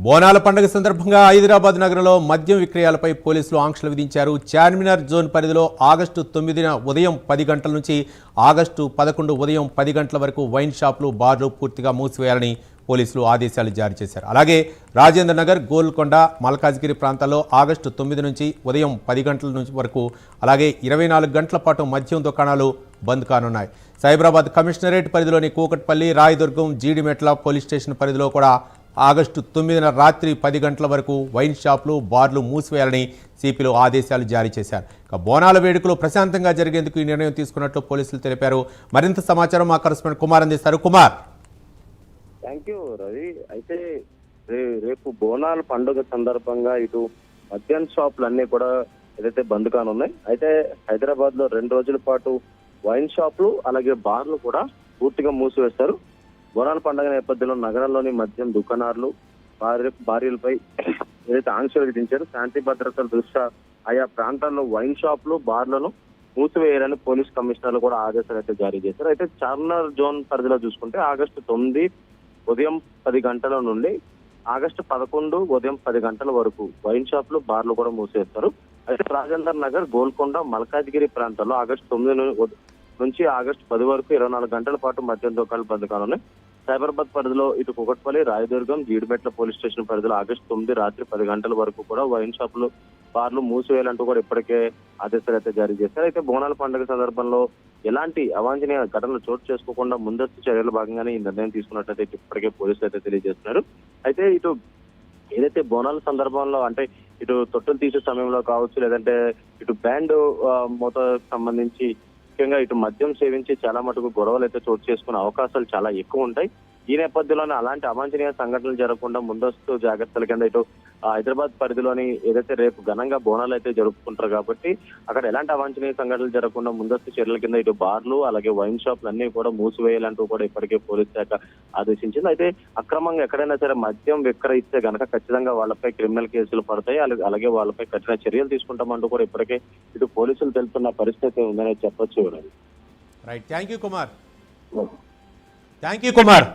బోనాల పండుగ సందర్భంగా హైదరాబాద్ నగరంలో మద్యం విక్రయాలపై పోలీసులు ఆంక్షలు విధించారు. చార్మినార్ జోన్ పరిధిలో ఆగస్టు 9న ఉదయం 10 గంటల నుంచి ఆగస్టు 11 ఉదయం 10 గంటల వరకు వైన్ షాపులు, బార్లు పూర్తిగా మూసివేయాలని పోలీసులు ఆదేశాలు జారీ చేశారు. అలాగే రాజేంద్ర నగర్, గోల్కొండ, మల్కాజ్గిరి ప్రాంతాల్లో ఆగస్టు 9 నుంచి ఉదయం 10 గంటల నుంచి వరకు, అలాగే 24 గంటల పాటు మద్యం దుకాణాలు బంద్ కానున్నాయి. సైబరాబాద్ కమిషనరేట్ పరిధిలోని కూకట్పల్లి, రాయదుర్గం, జీడిమెట్ల పోలీస్ స్టేషన్ పరిధిలో కూడా ఆగస్టు 9న రాత్రి 10 గంటల వరకు వైన్ షాపులు, బార్లు మూసివేయాలని సిపిలు ఆదేశాలు జారీ చేశారు. బోనాల వేడుకలు ప్రశాంతంగా జరిగేందుకు ఈ నిర్ణయం తీసుకున్నట్లు పోలీసులు తెలిపారు. మరింత సమాచారం మా కరెస్పాండెంట్ కుమార్ అందిస్తారు. కుమార్. Thank you Ravi. అయితే రేపు బోనాల పండుగ సందర్భంగా ఇటు మద్యం షాపులు అన్ని కూడా ఏదైతే బంద్ కానున్నాయి. అయితే హైదరాబాద్ లో 2 రోజుల పాటు వైన్ షాపులు అలాగే బార్లు కూడా పూర్తిగా మూసివేస్తారు. బోనాల పండుగ నేపథ్యంలో నగరంలోని మద్యం దుకాణాలు, భార్యలపై ఏదైతే ఆంక్షలు విధించారు. శాంతి భద్రతల దృష్ట్యా ఆయా ప్రాంతాల్లో వైన్ షాపులు, బార్లను మూసివేయాలని పోలీస్ కమిషనర్లు కూడా ఆదేశాలు అయితే జారీ చేశారు. అయితే చార్మినార్ జోన్ పరిధిలో చూసుకుంటే ఆగస్టు 9 ఉదయం 10 గంటల నుండి ఆగస్టు 11 ఉదయం 10 గంటల వరకు వైన్ షాపులు, బార్లు కూడా మూసేస్తారు. అయితే రాజేంద్ర నగర్, గోల్కొండ, మల్కాజ్గిరి ప్రాంతాల్లో ఆగస్టు 9 నుంచి ఆగస్టు 10 వరకు 24 గంటల పాటు మద్యం దుకాణాలు బంద్ కానున్నాయి. సైబరాబాద్ పరిధిలో ఇటు కూకట్పల్లి, రాయదుర్గం, జీడిమెట్ల పోలీస్ స్టేషన్ పరిధిలో ఆగస్టు 9 రాత్రి 10 గంటల వరకు కూడా వైన్ షాపులు, బార్లు మూసివేయాలంటూ కూడా ఇప్పటికే ఆదేశాలు అయితే జారీ చేశారు. అయితే బోనాల పండుగ సందర్భంలో ఎలాంటి అవాంఛనీయ ఘటనలు చోటు చేసుకోకుండా ముందస్తు చర్యల భాగంగానే ఈ నిర్ణయం తీసుకున్నట్లయితే ఇప్పటికే పోలీసులు అయితే తెలియజేస్తున్నారు. అయితే ఇటు ఏదైతే బోనాల సందర్భంలో అంటే ఇటు తొట్టులు తీసే సమయంలో కావచ్చు, లేదంటే ఇటు బ్యాండ్ మూత సంబంధించి ముఖ్యంగా ఇటు మద్యం సేవించి చాలా మటుకు గొడవలు అయితే చోటు చేసుకునే అవకాశాలు చాలా ఎక్కువ ఉంటాయి. ఈ నేపథ్యంలోనే అలాంటి అవాంఛనీయ సంఘటనలు జరగకుండా ముందస్తు జాగ్రత్తల కింద ఇటు హైదరాబాద్ పరిధిలోని ఏదైతే రేపు ఘనంగా బోనాలు అయితే జరుపుకుంటారు కాబట్టి అక్కడ ఎలాంటి అవాంఛనీయ సంఘటనలు జరగకుండా ముందస్తు చర్యల కింద ఇటు బార్లు అలాగే వైన్ షాపులు అన్ని కూడా మూసివేయాలంటూ కూడా ఇప్పటికే పోలీస్ శాఖ ఆదేశించింది. అయితే అక్రమంగా ఎక్కడైనా సరే మద్యం విక్రయిస్తే గనక ఖచ్చితంగా వాళ్ళపై క్రిమినల్ కేసులు పడతాయి, అలాగే వాళ్ళపై కఠిన చర్యలు తీసుకుంటామంటూ కూడా ఇప్పటికే ఇటు పోలీసులు తెలుపుతున్న పరిస్థితి ఉందని చెప్పొచ్చు. రైట్. Thank you Kumar.